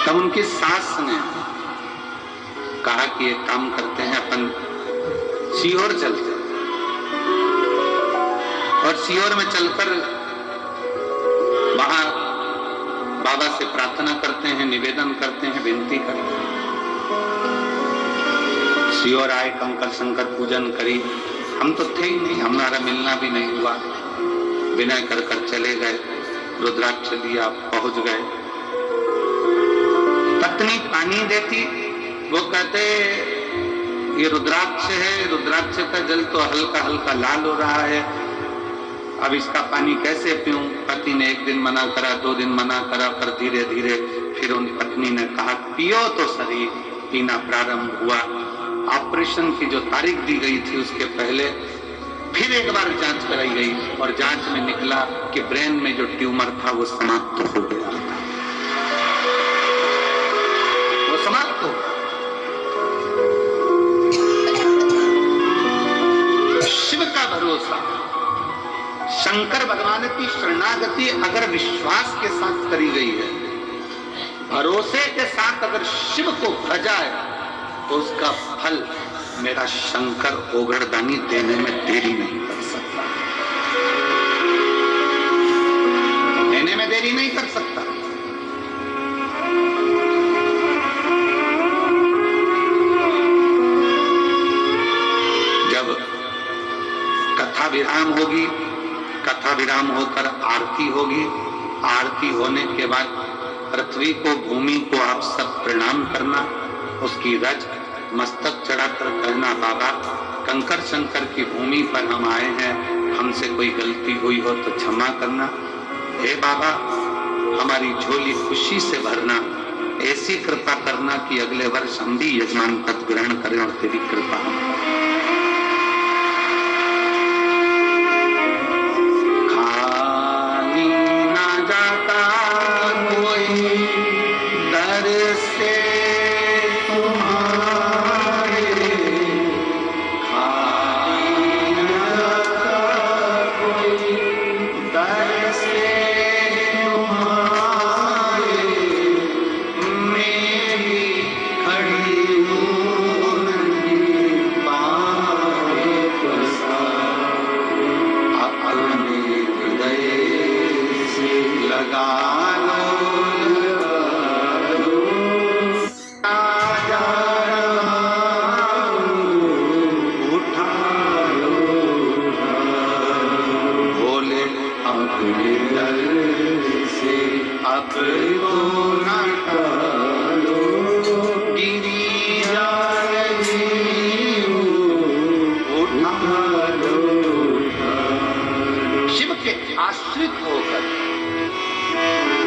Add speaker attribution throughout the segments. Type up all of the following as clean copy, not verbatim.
Speaker 1: तब उनकी सास ने कहा कि एक काम करते हैं, अपन सीहोर चलते हैं और सीहोर में चलकर वहां बाबा से प्रार्थना करते हैं, निवेदन करते हैं, विनती करते हैं। सीहोर आए, कंकर शंकर पूजन करी। हम तो थे ही नहीं, हमारा मिलना भी नहीं हुआ। विनय कर कर चले गए, रुद्राक्ष लिया, पहुंच गए। पत्नी पानी देती, वो कहते ये रुद्राक्ष है, रुद्राक्ष का जल तो हल्का हल्का लाल हो रहा है, अब इसका पानी कैसे पीऊं? पति ने एक दिन मना करा, 2 दिन मना करा, पर धीरे धीरे फिर उन पत्नी ने कहा पियो तो सही। पीना प्रारंभ हुआ। ऑपरेशन की जो तारीख दी गई थी उसके पहले फिर एक बार जांच कराई गई और जांच में निकला कि ब्रेन में जो ट्यूमर था वो समाप्त हो गया था, वो समाप्त हो। शिव का भरोसा, शंकर भगवान की शरणागति अगर विश्वास के साथ करी गई है, भरोसे के साथ अगर शिव को भजाए तो उसका फल मेरा शंकर ओगरदानी देने में देरी नहीं कर सकता, देने में देरी नहीं कर सकता। जब कथा विराम होगी, कथा विराम होकर आरती होगी, आरती होने के बाद पृथ्वी को, भूमि को आप सब प्रणाम करना, उसकी रज मस्तक चढ़ाकर कहना बाबा कंकर शंकर की भूमि पर हम आए हैं, हमसे कोई गलती हुई हो तो क्षमा करना। हे बाबा हमारी झोली खुशी से भरना, ऐसी कृपा करना कि अगले वर्ष हम भी यजमान पद ग्रहण करें और तेरी कृपा हो। खाली ना जाता कोई दर से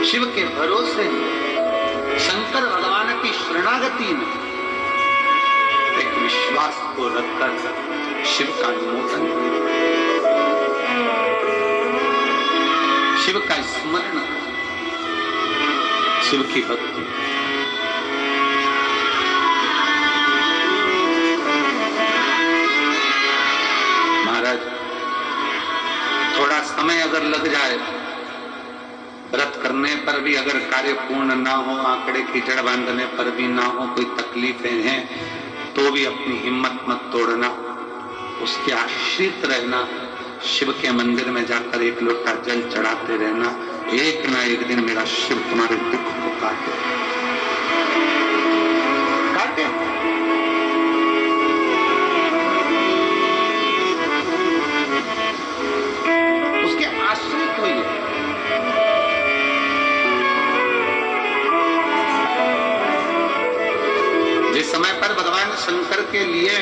Speaker 1: शिव के भरोसे शंकर भगवान की शरणागति में एक विश्वास को रखकर शिव का अनुमोदन, शिव का स्मरण, शिव की भक्ति। महाराज थोड़ा समय अगर लग जाए, व्रत करने पर भी अगर कार्य पूर्ण ना हो, आंकड़े कीचड़ बांधने पर भी ना हो, कोई तकलीफें हैं तो भी अपनी हिम्मत मत तोड़ना, उसके आश्रित रहना, शिव के मंदिर में जाकर एक लोटा जल चढ़ाते रहना। एक ना एक दिन मेरा शिव तुम्हारे दुख को काटे, काटे। उसके आश्रित होइए। जिस समय पर भगवान शंकर के लिए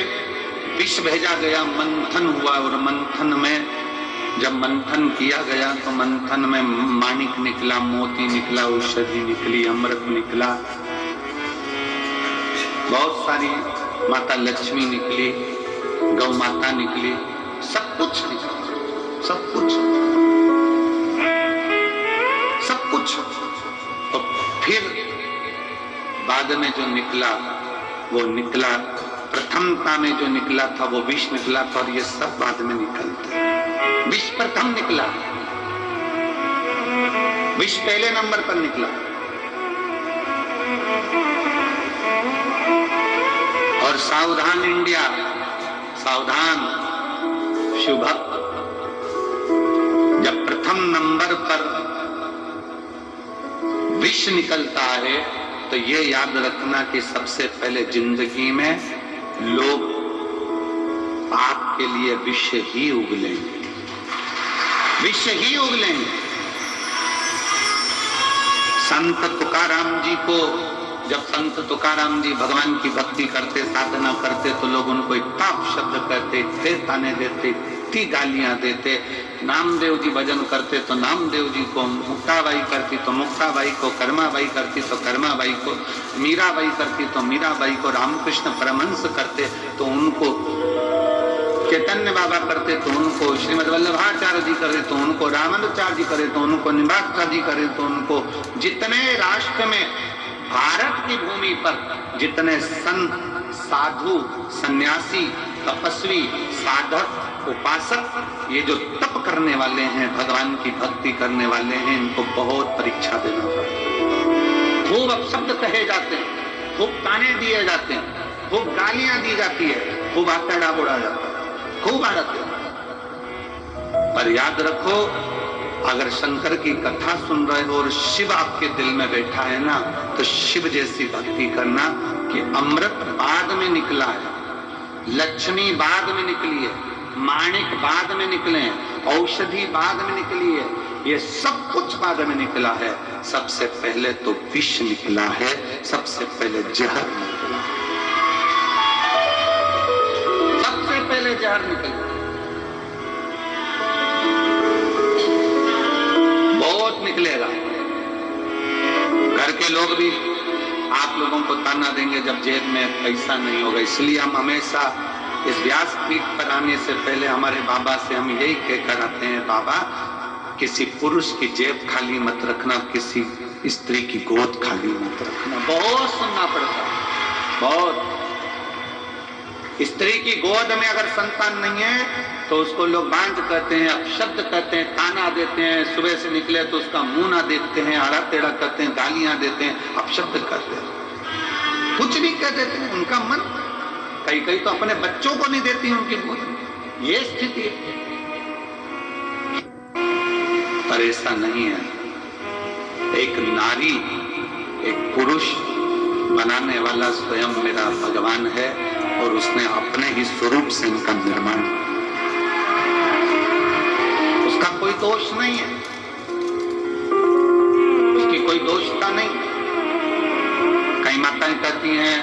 Speaker 1: विष भेजा गया, मंथन हुआ और मंथन में जब मंथन किया गया तो मंथन में माणिक निकला, मोती निकला, औषधि निकली, अमृत निकला, बहुत सारी माता लक्ष्मी निकली, गौ माता निकली, सब कुछ निकला, सब कुछ, सब कुछ। तो फिर बाद में जो निकला वो निकला, प्रथमता में जो निकला था वो विष निकला था, और ये सब बाद में निकलते। विष प्रथम निकला, विष पहले नंबर पर निकला। और सावधान इंडिया, सावधान शुभ। जब प्रथम नंबर पर विष निकलता है तो ये याद रखना कि सबसे पहले जिंदगी में लोग पाप के लिए विष ही उगलेंगे, विष ही उगलेंगे। संत तुकाराम जी को, जब संत तुकाराम जी भगवान की भक्ति करते, साधना करते, तो लोग उनको इतना शब्द कहते, इतने ताने देते, इतनी गालियां देते। नामदेव जी भजन करते तो नामदेव जी को, मुक्ताबाई करती तो मुक्ताबाई को, कर्माबाई करती तो कर्माबाई को, मीराबाई करती तो मीराबाई को, रामकृष्ण परमहंस करते तो उनको, चैतन्य बाबा करते तो उनको, श्रीमद वल्लभाचार्य जी करे तो उनको, रामानुजाचार्य जी करे तो उनको, निम्बार्क जी करे तो उनको। जितने राष्ट्र में, भारत की भूमि पर जितने संत, साधु, सन्यासी, तपस्वी, साधक, उपासक, ये जो तप करने वाले हैं, भगवान की भक्ति करने वाले हैं, इनको बहुत परीक्षा देना पड़ता है। खूब अपशब्द कहे जाते हैं, खूब ताने दिए जाते हैं, खूब गालियां दी जाती है, खूब आतड़ा बोला जाता है, खूब आड़ते। पर याद रखो, अगर शंकर की कथा सुन रहे हो और शिव आपके दिल में बैठा है ना, तो शिव जैसी भक्ति करना कि अमृत बाद में निकला है, लक्ष्मी बाद में निकली है, माणिक बाद में निकले हैं, औषधि बाद में निकली है, ये सब कुछ बाद में निकला है। सबसे पहले तो विष निकला है, सबसे पहले जहर निकला, सबसे पहले जहर निकला। बहुत निकलेगा। घर के लोग भी आप लोगों को ताना देंगे जब जेब में पैसा नहीं होगा। इसलिए हम हमेशा इस व्यासपीठ पर आने से पहले हमारे बाबा से हम यही कहकर आते हैं, बाबा किसी पुरुष की जेब खाली मत रखना, किसी स्त्री की गोद खाली मत रखना। बहुत सुनना पड़ता है, बहुत। स्त्री की गोद में अगर संतान नहीं है तो उसको लोग बांझ कहते हैं, अपशब्द कहते हैं, ताना देते हैं, सुबह से निकले तो उसका मुंह ना देखते हैं, आड़ा टेढ़ा करते हैं, गालियां देते हैं, अपशब्द कहते हैं, कुछ भी कह देते हैं। उनका मन, कई कई तो अपने बच्चों को नहीं देती उनकी गोद में, ये स्थिति है। पर ऐसा नहीं है। एक नारी, एक पुरुष बनाने वाला स्वयं मेरा भगवान है और उसने अपने ही स्वरूप से इनका निर्माण, उसका कोई दोष नहीं है, उसकी कोई दोषता नहीं। कई माताएं कहती हैं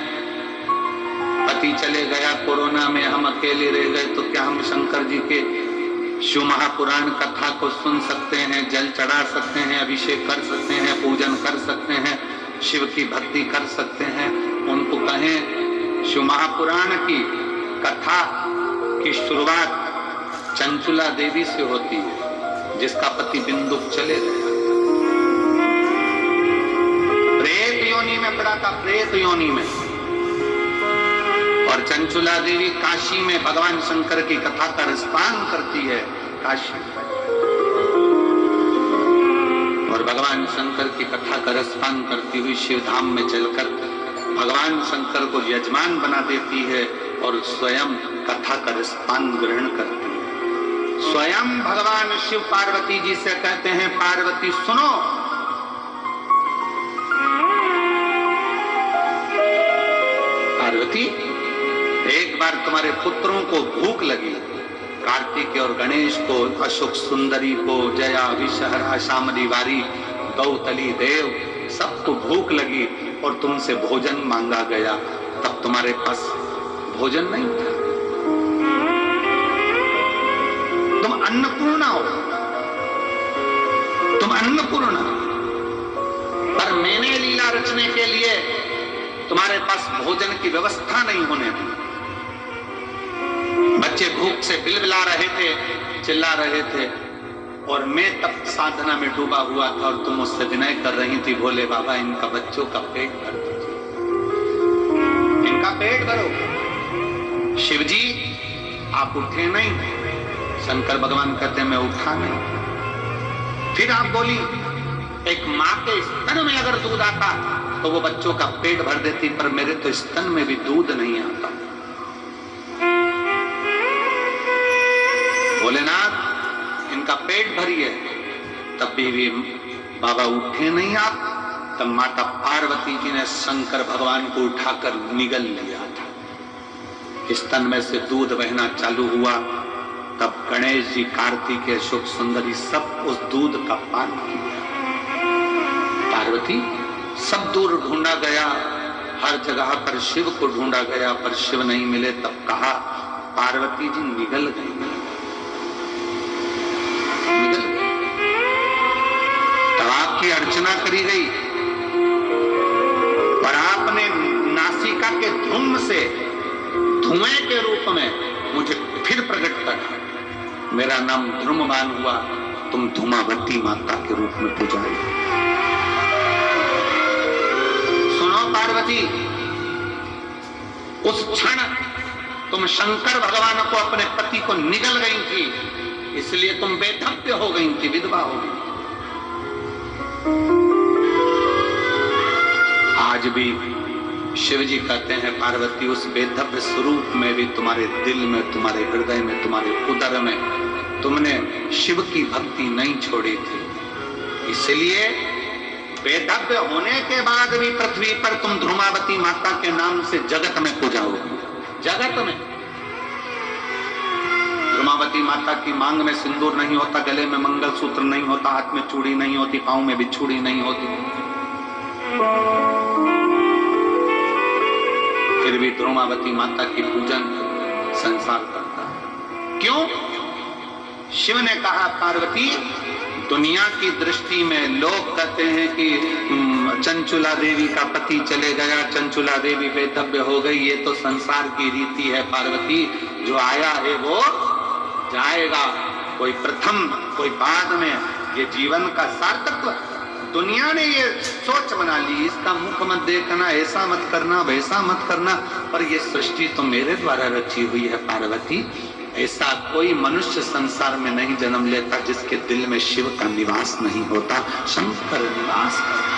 Speaker 1: पति चले गया कोरोना में, हम अकेले रह गए, तो क्या हम शंकर जी के शिव महापुराण कथा को सुन सकते हैं, जल चढ़ा सकते हैं, अभिषेक कर सकते हैं, पूजन कर सकते हैं, शिव की भक्ति कर सकते हैं? उनको कहें शिव महापुराण की कथा की शुरुआत चंचुला देवी से होती है, जिसका पति बिंदुक चले गया, प्रेत योनि में पड़ा था, प्रेत योनि में। और चंचुला देवी काशी में भगवान शंकर की कथा का रसपान करती है, काशी। और भगवान शंकर की कथा का रसपान करती हुई शिवधाम में चलकर भगवान शंकर को यजमान बना देती है और स्वयं कथा का रसपान ग्रहण करती है। स्वयं भगवान शिव पार्वती जी से कहते हैं, पार्वती सुनो, पार्वती एक बार तुम्हारे पुत्रों को भूख लगी, कार्तिक और गणेश को, अशोक सुंदरी को, जया, विषहरा, शामली वारी, गौतली देव, सबको भूख लगी और तुमसे भोजन मांगा गया, तब तुम्हारे पास भोजन नहीं था। तुम अन्नपूर्णा हो, तुम अन्नपूर्णा, पर मैंने लीला रचने के लिए तुम्हारे पास भोजन की व्यवस्था नहीं होने दी। बच्चे भूख से बिलबिला रहे थे, चिल्ला रहे थे, और मैं तब साधना में डूबा हुआ था और तुम मुझसे विनय कर रही थी, भोले बाबा इनका बच्चों का पेट भर दीजिए, इनका पेट भरो। शिवजी आप उठे नहीं, शंकर भगवान कहते मैं उठा नहीं। फिर आप बोली, एक माँ के स्तन में अगर दूध आता तो वो बच्चों का पेट भर देती, पर मेरे तो स्तन में भी दूध नहीं आता। भोलेनाथ इनका पेट भरिए, तब भी बाबा उठे नहीं आप। तब माता पार्वती जी ने शंकर भगवान को उठाकर निगल लिया था। स्तन में से दूध बहना चालू हुआ। तब गणेश जी, कार्तिकेय, शुभ सुंदरी सब उस दूध का पान किया। पार्वती सब दूर ढूंढा गया, हर जगह पर शिव को ढूंढा गया, पर शिव नहीं मिले। तब कहा पार्वती जी निगल गई, निगल गई। तब आपकी अर्चना करी गई, पर आपने नासिका के धूम से धुएं के रूप में मुझे फिर प्रकट करा। मेरा नाम ध्रुममान हुआ, तुम धूमावती माता के रूप में पूजाई। सुनो पार्वती, उस क्षण तुम शंकर भगवान को, अपने पति को निगल गई थी, इसलिए तुम बेधव्य हो गई थी, विधवा हो गई। आज भी शिव जी कहते हैं पार्वती, उस बेधव्य स्वरूप में भी तुम्हारे दिल में, तुम्हारे हृदय में, तुम्हारे उदर में तुमने शिव की भक्ति नहीं छोड़ी थी। इसलिए बेधव्य होने के बाद भी पृथ्वी पर तुम ध्रुमावती माता के नाम से जगत में पूजाओगी। जगत में ध्रुमावती माता की मांग में सिंदूर नहीं होता, गले में मंगलसूत्र नहीं होता, हाथ में चूड़ी नहीं होती, पांव में भी चूड़ी नहीं होती, फिर भी ध्रुमावती माता की पूजन संसार करता है। क्यों? शिव ने कहा पार्वती, दुनिया की दृष्टि में लोग कहते हैं कि चंचुला देवी का पति चले गया, चंचुला देवी बेधव्य हो गई, ये तो संसार की रीति है पार्वती। जो आया है वो जाएगा, कोई प्रथम कोई बाद में, ये जीवन का सार्थक। दुनिया ने ये सोच बना ली, इसका मुख मत देखना, ऐसा मत करना, वैसा मत करना, पर ये सृष्टि तो मेरे द्वारा रची हुई है पार्वती। ऐसा कोई मनुष्य संसार में नहीं जन्म लेता जिसके दिल में शिव का निवास नहीं होता, शंकर निवास करता।